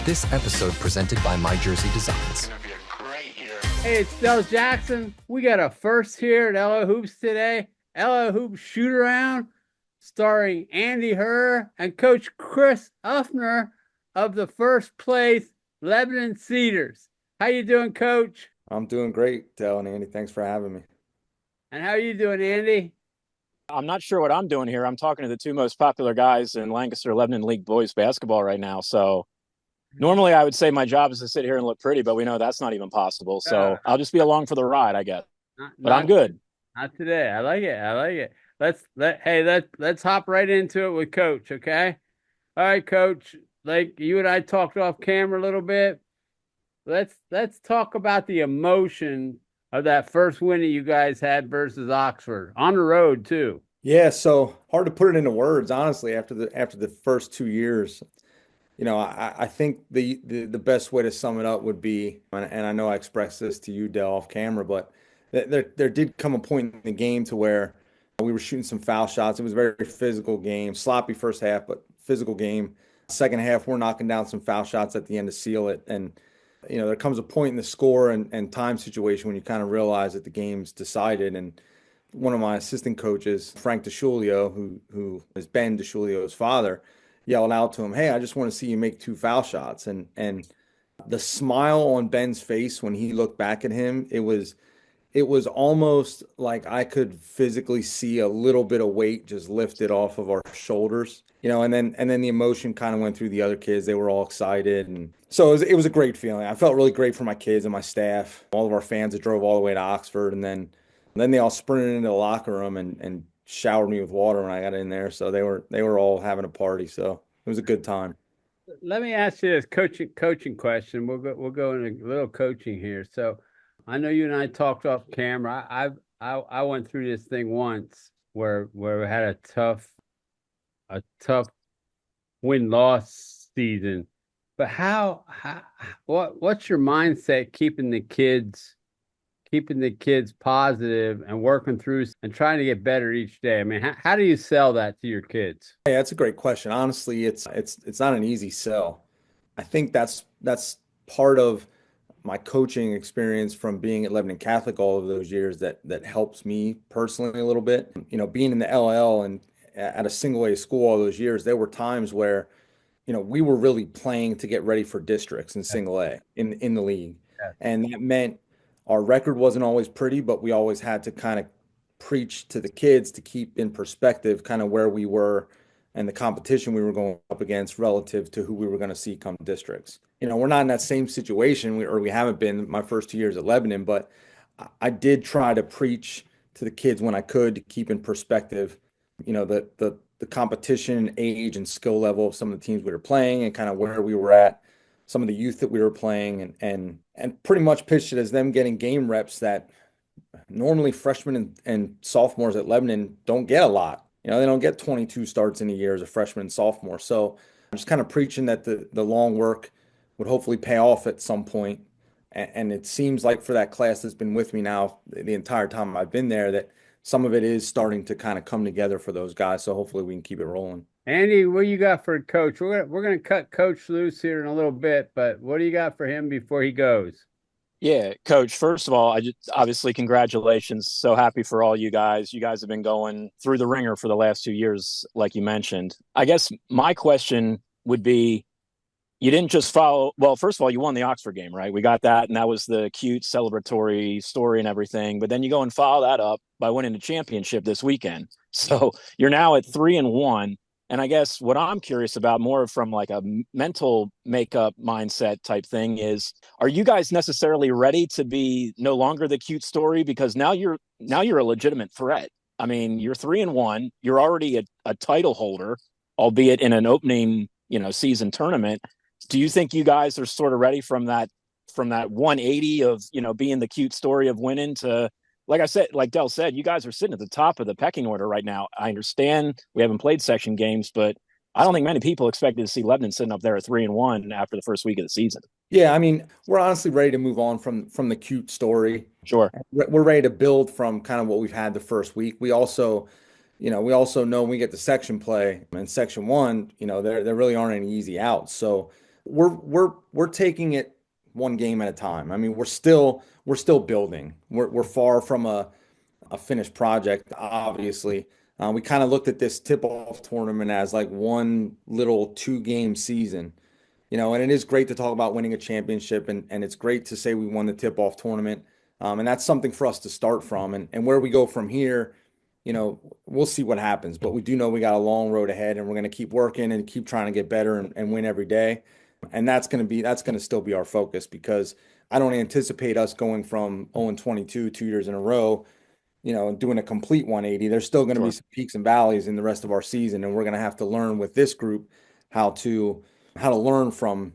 This episode presented by My Jersey Designs. Hey, it's Dell Jackson. We got a first here at LLhoops today. LLhoops Shoot Around, starring Andy Herr and Coach Kris Uffner of the first place Lebanon Cedars. How you doing, Coach? I'm doing great, Dell and Andy. Thanks for having me. And how you doing, Andy? I'm not sure what I'm doing here. I'm talking to the two most popular guys in Lancaster Lebanon League boys basketball right now. So normally I would say my job is to sit here and look pretty, but we know that's not even possible. So I'll just be along for the ride, I guess. But I'm good. Not today. I like it. Let's hop right into it with Coach, okay? All right, Coach. Like you and I talked off camera a little bit. Let's talk about the emotion of that first win that you guys had versus Oxford on the road too. Yeah, so hard to put it into words, honestly, after the first 2 years. You know, I think the best way to sum it up would be, and I know I expressed this to you, Dell, off camera, but there did come a point in the game to where we were shooting some foul shots. It was a very physical game, sloppy first half, but physical game. Second half, we're knocking down some foul shots at the end to seal it. And, you know, there comes a point in the score and time situation when you kind of realize that the game's decided. And one of my assistant coaches, Frank DeShulio, who is Ben DeShulio's father, yelled out to him, "Hey, I just want to see you make 2 foul shots." And the smile on Ben's face when he looked back at him, it was almost like I could physically see a little bit of weight just lifted off of our shoulders, you know, and then the emotion kind of went through the other kids. They were all excited. And so it was a great feeling. I felt really great for my kids and my staff, all of our fans that drove all the way to Oxford. And then they all sprinted into the locker room and showered me with water when I got in there. So they were all having a party. So it was a good time. Let me ask you this coaching question. We'll go into a little coaching here. So I know you and I talked off camera. I went through this thing once where we had a tough win-loss season. But what's your mindset keeping the kids positive and working through and trying to get better each day? I mean, how do you sell that to your kids? Yeah, that's a great question. Honestly, it's not an easy sell. I think that's part of my coaching experience from being at Lebanon Catholic all of those years that helps me personally a little bit. You know, being in the LL and at a single A school all those years, there were times where, you know, we were really playing to get ready for districts in single A in the league. Yeah. And that meant our record wasn't always pretty, but we always had to kind of preach to the kids to keep in perspective kind of where we were and the competition we were going up against relative to who we were going to see come districts. You know, we're not in that same situation, we haven't been my first 2 years at Lebanon, but I did try to preach to the kids when I could to keep in perspective, you know, the competition, age, and skill level of some of the teams we were playing and kind of where we were at, some of the youth that we were playing, and pretty much pitched it as them getting game reps that normally freshmen and sophomores at Lebanon don't get a lot. You know, they don't get 22 starts in a year as a freshman and sophomore. So I'm just kind of preaching that the long work would hopefully pay off at some point. And it seems like for that class that's been with me now the entire time I've been there, that some of it is starting to kind of come together for those guys. So hopefully we can keep it rolling. Andy, what you got for Coach? We're gonna cut Coach loose here in a little bit, but what do you got for him before he goes? Yeah, Coach, first of all, obviously congratulations. So happy for all you guys. You guys have been going through the ringer for the last 2 years, like you mentioned. I guess my question would be, you didn't just follow, well, first of all, you won the Oxford game, right? We got that, and that was the cute celebratory story and everything. But then you go and follow that up by winning the championship this weekend. So you're now at 3-1. And I guess what I'm curious about more from like a mental makeup mindset type thing is, are you guys necessarily ready to be no longer the cute story? Because now you're a legitimate threat. I mean, you're 3-1, you're already a title holder, albeit in an opening, you know, season tournament. Do you think you guys are sort of ready from that 180 of, you know, being the cute story of winning to, like I said, like Dell said, you guys are sitting at the top of the pecking order right now. I understand we haven't played section games, but I don't think many people expected to see Lebanon sitting up there at 3-1 after the first week of the season. Yeah, I mean, we're honestly ready to move on from the cute story. Sure. We're ready to build from kind of what we've had the first week. We also know when we get to section play in section 1, you know, there really aren't any easy outs. So we're taking it one game at a time. I mean, we're still building. We're far from a finished project, obviously. We kind of looked at this tip-off tournament as like one little 2-game season, and it is great to talk about winning a championship, and it's great to say we won the tip-off tournament. And that's something for us to start from. And where we go from here, we'll see what happens. But we do know we got a long road ahead, and we're going to keep working and keep trying to get better and win every day. And that's going to still be our focus, because I don't anticipate us going from 0-22 2 years in a row, doing a complete 180. There's still going to be some peaks and valleys in the rest of our season, and we're going to have to learn with this group how to learn from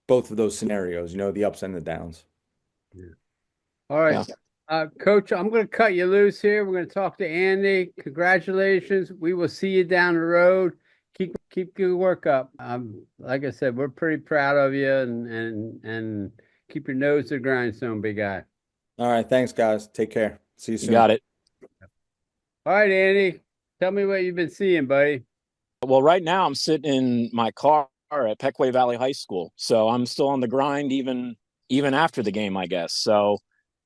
both of those scenarios, the ups and the downs. Yeah. All right. Yeah. Coach, I'm going to cut you loose here. We're going to talk to Andy. Congratulations. We will see you down the road. Keep your work up. Like I said, we're pretty proud of you, and keep your nose to the grindstone, big guy. All right. Thanks, guys. Take care. See you soon. You got it. All right, Andy, tell me what you've been seeing, buddy. Well, right now I'm sitting in my car at Pequay Valley High School. So I'm still on the grind even after the game, I guess. So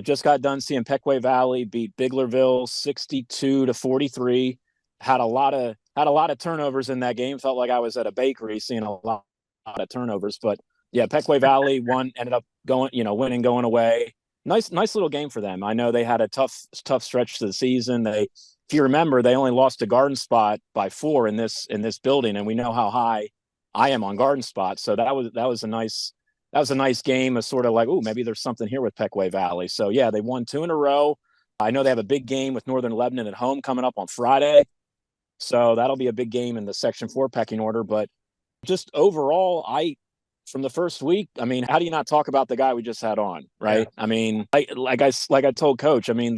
just got done seeing Pequay Valley beat Biglerville 62-43. Had a lot of turnovers in that game. Felt like I was at a bakery seeing a lot of turnovers. But yeah, Pequay Valley ended up winning, going away. Nice little game for them. I know they had a tough stretch to the season. If you remember, they only lost to Garden Spot by 4 in this building, and we know how high I am on Garden Spot. So that was a nice game. A sort of like, maybe there's something here with Pequay Valley. So yeah, they won 2 in a row. I know they have a big game with Northern Lebanon at home coming up on Friday. So that'll be a big game in the Section 4 pecking order. But just overall, from the first week, I mean, how do you not talk about the guy we just had on, right? Yeah. I mean, like I told Coach, I mean,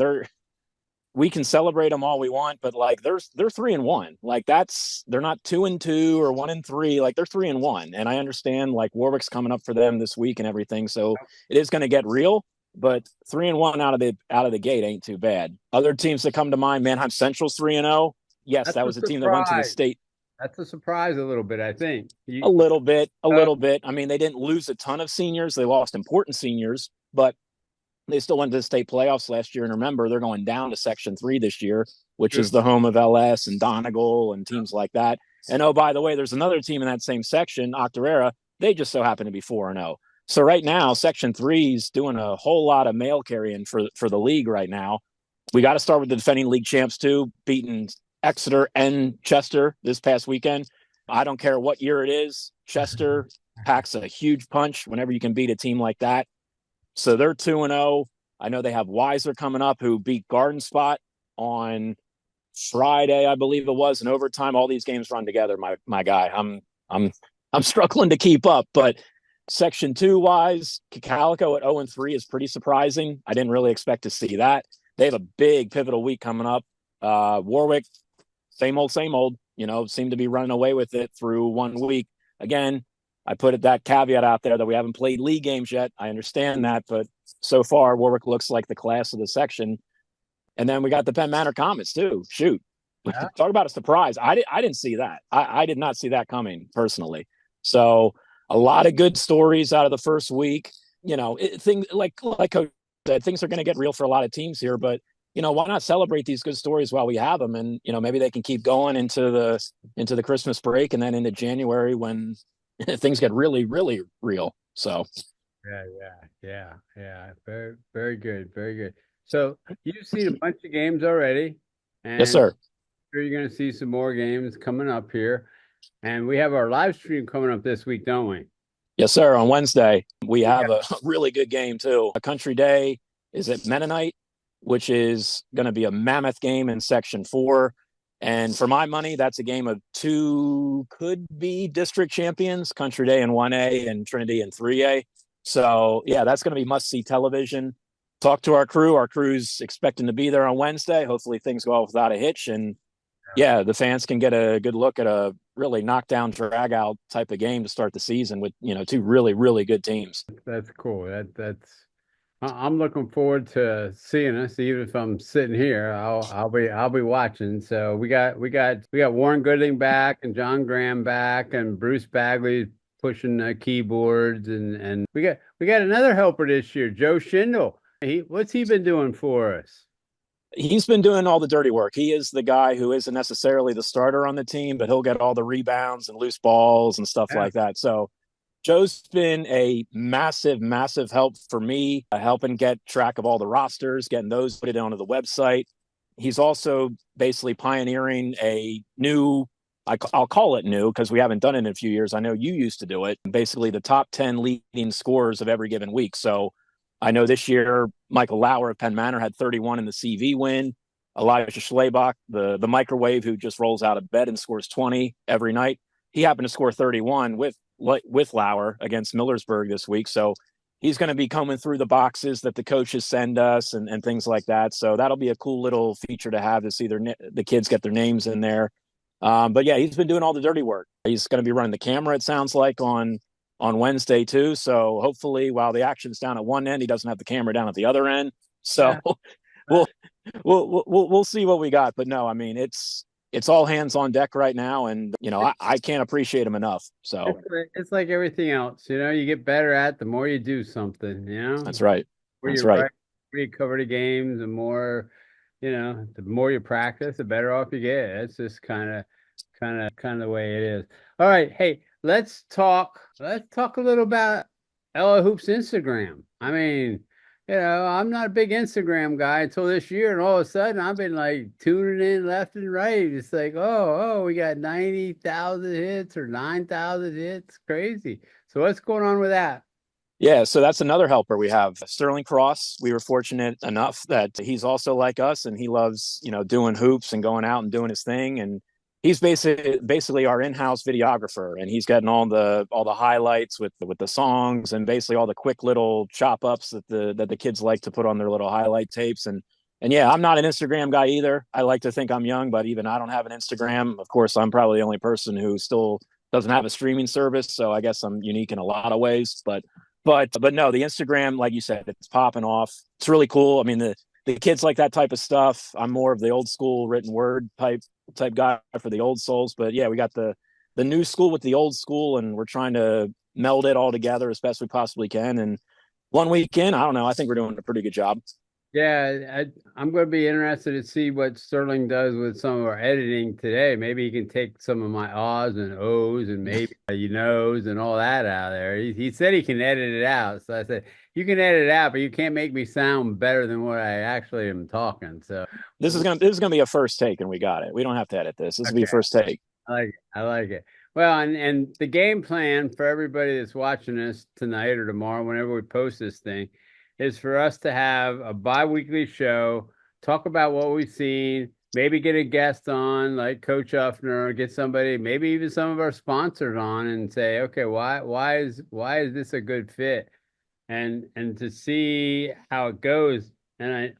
we can celebrate them all we want, but like they're 3-1. Like they're not 2-2 or 1-3. Like they're 3-1. And I understand like Warwick's coming up for them this week and everything, so it is going to get real. But 3-1 out of the gate ain't too bad. Other teams that come to mind, Manheim Central's 3-0. Yes, that was a team that went to the state. That's a surprise a little bit, I think. A little bit. I mean, they didn't lose a ton of seniors. They lost important seniors, but they still went to the state playoffs last year. And remember, they're going down to Section 3 this year, which is the home of LS and Donegal and teams like that. And oh, by the way, there's another team in that same section, Octorara. They just so happen to be 4-0. So right now, Section 3 is doing a whole lot of mail carrying for the league right now. We got to start with the defending league champs too, beating Exeter and Chester this past weekend. I don't care what year it is. Chester packs a huge punch whenever you can beat a team like that. So they're 2-0. I know they have Weiser coming up, who beat Garden Spot on Friday, I believe it was, in overtime. All these games run together, my guy. I'm struggling to keep up, but Section 2 wise, Calico at 0-3 is pretty surprising. I didn't really expect to see that. They have a big pivotal week coming up. Warwick, same old, seem to be running away with it through 1 week. Again, I put that caveat out there that we haven't played league games yet. I understand that, but so far Warwick looks like the class of the section. And then we got the Penn Manor Comets too. Shoot, talk about a surprise. I didn't see that. I did not see that coming personally. So a lot of good stories out of the first week. Things like Coach said, things are going to get real for a lot of teams here, but why not celebrate these good stories while we have them? And, maybe they can keep going into the Christmas break and then into January when things get really, really real. So. Yeah. Very, very good. Very good. So you've seen a bunch of games already. And yes, sir. I'm sure you're going to see some more games coming up here. And we have our live stream coming up this week, don't we? Yes, sir. On Wednesday, we have a really good game too. A Country Day is at Mennonite, which is going to be a mammoth game in Section 4. And for my money, that's a game of 2 could-be district champions, Country Day in 1A and Trinity in 3A. So, yeah, that's going to be must-see television. Talk to our crew. Our crew's expecting to be there on Wednesday. Hopefully things go off without a hitch. And, yeah, the fans can get a good look at a really knockdown, drag-out type of game to start the season with, 2 really, really good teams. That's cool. I'm looking forward to seeing us. Even if I'm sitting here, I'll be watching. So we got Warren Gooding back and John Graham back and Bruce Bagley pushing keyboards, and we got another helper this year, Joe Schindel. What's he been doing for us? He's been doing all the dirty work. He is the guy who isn't necessarily the starter on the team, but he'll get all the rebounds and loose balls and stuff like that. So Joe's been a massive, massive help for me, helping get track of all the rosters, getting those put it onto the website. He's also basically pioneering a new, I'll call it new because we haven't done it in a few years. I know you used to do it, basically the top 10 leading scorers of every given week. So I know this year, Michael Lauer of Penn Manor had 31 in the CV win. Elijah Schlebach, the microwave who just rolls out of bed and scores 20 every night. He happened to score 31 with Lauer against Millersburg this week. So he's going to be coming through the boxes that the coaches send us and things like that. So that'll be a cool little feature to have, to see the kids get their names in there. But yeah, he's been doing all the dirty work. He's going to be running the camera, it sounds like, on Wednesday too. So hopefully while the action's down at one end, he doesn't have the camera down at the other end. So yeah. we'll see what we got. But no, I mean, it's all hands on deck right now. And, I can't appreciate him enough. So it's like everything else, you get better at the more you do something, That's right. That's right. The more you cover the games, the more, the more you practice, the better off you get. It's just kind of the way it is. All right. Hey, let's talk a little about LLhoops Instagram. I mean, I'm not a big Instagram guy until this year, and all of a sudden I've been like tuning in left and right. It's like, oh, we got 90,000 hits or 9,000 hits. Crazy. So what's going on with that? Yeah, so that's another helper we have. Sterling Cross, we were fortunate enough that he's also like us, and he loves, doing hoops and going out and doing his thing. And he's basically our in-house videographer, and he's getting all the highlights with the songs and basically all the quick little chop ups that the kids like to put on their little highlight tapes. And yeah, I'm not an Instagram guy either. I like to think I'm young, but even I don't have an Instagram. Of course, I'm probably the only person who still doesn't have a streaming service, so I guess I'm unique in a lot of ways. But no, the Instagram, like you said, it's popping off. It's really cool. I mean, the kids like that type of stuff. I'm more of the old school written word type guy for the old souls. But yeah, we got the new school with the old school, and we're trying to meld it all together as best we possibly can. And one week in, I don't know, I think we're doing a pretty good job. Yeah, I'm going to be interested to see what Sterling does with some of our editing today. Maybe he can take some of my ahs and ohs and maybe knows and all that out of there. He said he can edit it out. So I said, you can edit it out, but you can't make me sound better than what I actually am talking. So this is gonna be a first take, and we got it. We don't have to edit this. This will be a first take. I like it. Well, and the game plan for everybody that's watching this tonight or tomorrow, whenever we post this thing, is for us to have a bi-weekly show, talk about what we've seen, maybe get a guest on like Coach Uffner, get somebody, maybe even some of our sponsors on, and say, okay, why is this a good fit? And to see how it goes. And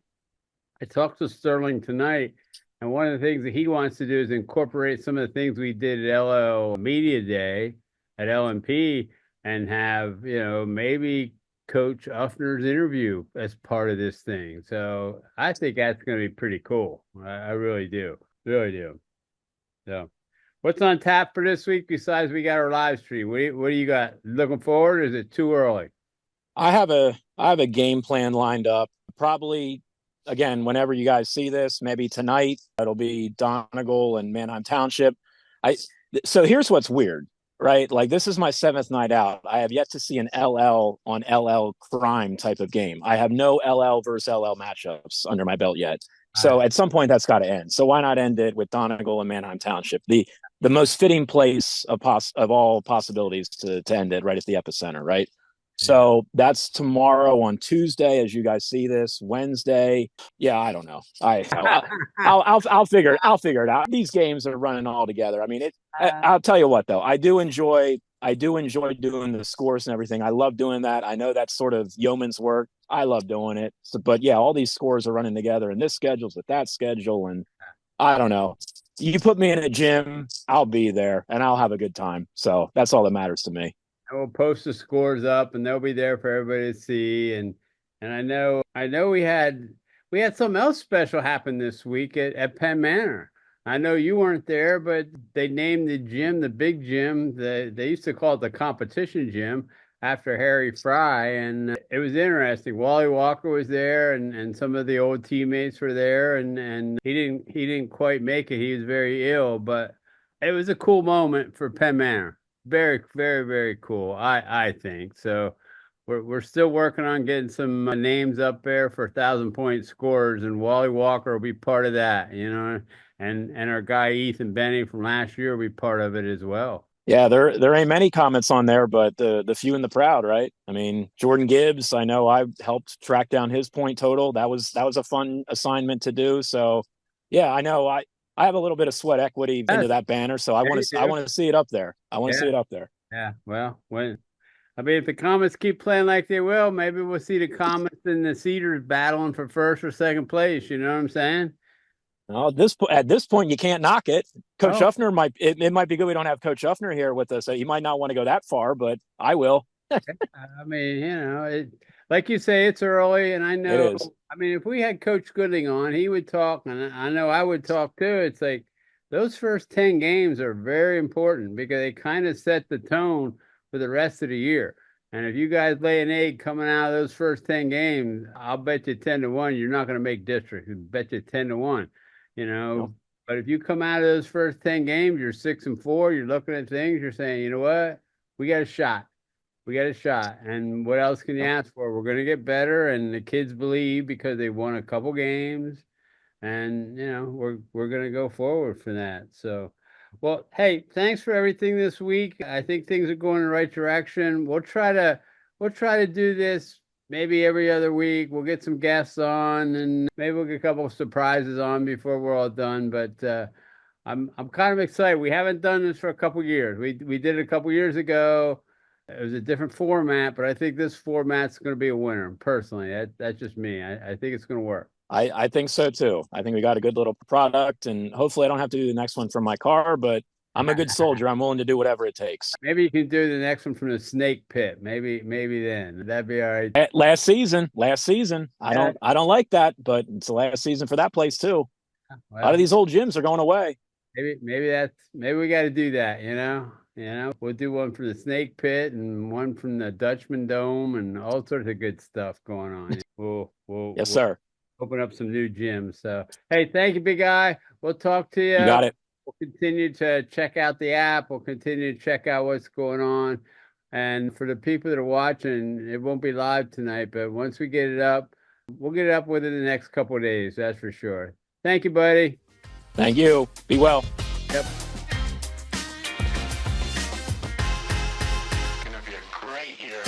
I talked to Sterling tonight, and one of the things that he wants to do is incorporate some of the things we did at LL Media Day at LMP and have, maybe Coach Uffner's interview as part of this thing. So I think that's going to be pretty cool. I really do. Really do. So what's on tap for this week besides we got our live stream? What do you got? Looking forward, or is it too early? I have a game plan lined up. Probably, again, whenever you guys see this, maybe tonight, it'll be Donegal and Manheim Township. So here's what's weird. Right? Like, this is my 7th night out. I have yet to see an LL on LL crime type of game. I have no LL versus LL matchups under my belt yet. So at some point that's got to end. So why not end it with Donegal and Manheim Township? The most fitting place of all possibilities to end it right at the epicenter, right? So that's tomorrow on Tuesday, as you guys see this. Wednesday, yeah, I don't know. I'll figure it out. These games are running all together. I mean, I'll tell you what, though, I do enjoy doing the scores and everything. I love doing that. I know that's sort of yeoman's work. I love doing it. So, but yeah, all these scores are running together, and this schedule's with that schedule, and I don't know. You put me in a gym, I'll be there, and I'll have a good time. So that's all that matters to me. We'll post the scores up, and they'll be there for everybody to see. And I know we had something else special happen this week at Penn Manor. I know you weren't there, but they named the gym, the big gym, they used to call it the competition gym after Harry Fry. And it was interesting. Wally Walker was there and some of the old teammates were there and he didn't quite make it. He was very ill, but it was a cool moment for Penn Manor. Very, very, very cool. I think so. We're still working on getting some names up there for 1,000-point scorers, and Wally Walker will be part of that, and our guy Ethan Benny from last year will be part of it as well. Yeah, there ain't many comments on there, but the few and the proud, right? I mean, Jordan Gibbs, I know I helped track down his point total. That was a fun assignment to do. So yeah, I know I have a little bit of sweat equity into that banner, so I want to see it up there. I want to see it up there. Yeah, well, if the Comets keep playing like they will, maybe we'll see the Comets and the Cedars battling for first or second place. You know what I'm saying? No, at this point, you can't knock it. Coach Uffner it might be good we don't have Coach Uffner here with us. He might not want to go that far, but I will. I mean, like you say, it's early, and I know. It is. I mean, if we had Coach Gooding on, he would talk, and I know I would talk too. It's like those first 10 games are very important because they kind of set the tone for the rest of the year. And if you guys lay an egg coming out of those first 10 games, I'll bet you 10-1 you're not going to make district. I bet you 10-1, Nope. But if you come out of those first 10 games, you're 6-4, you're looking at things, you're saying, you know what? We got a shot. We got a shot. And what else can you ask for? We're going to get better, and the kids believe because they won a couple games. And, we're going to go forward for that. So, well, hey, thanks for everything this week. I think things are going in the right direction. We'll try to do this maybe every other week. We'll get some guests on, and maybe we'll get a couple of surprises on before we're all done. But I'm kind of excited. We haven't done this for a couple of years. We did it a couple of years ago. It was a different format, but I think this format's going to be a winner. Personally, that's just me. I think it's going to work. I think so too. I think we got a good little product, and hopefully I don't have to do the next one from my car, but I'm a good soldier. I'm willing to do whatever it takes. Maybe you can do the next one from the snake pit. Maybe then that'd be all right. Last season. I don't like that, but it's the last season for that place too. Well, a lot of these old gyms are going away. Maybe we got to do that. We'll do one from the snake pit and one from the Dutchman Dome and all sorts of good stuff going on. Yes, sir. Open up some new gyms. So, hey, thank you, big guy. We'll talk to you. You got it. We'll continue to check out the app. We'll continue to check out what's going on. And for the people that are watching, it won't be live tonight, but once we get it up, we'll get it up within the next couple of days. That's for sure. Thank you, buddy. Thank you. Be well. Yep. It's gonna be a great year.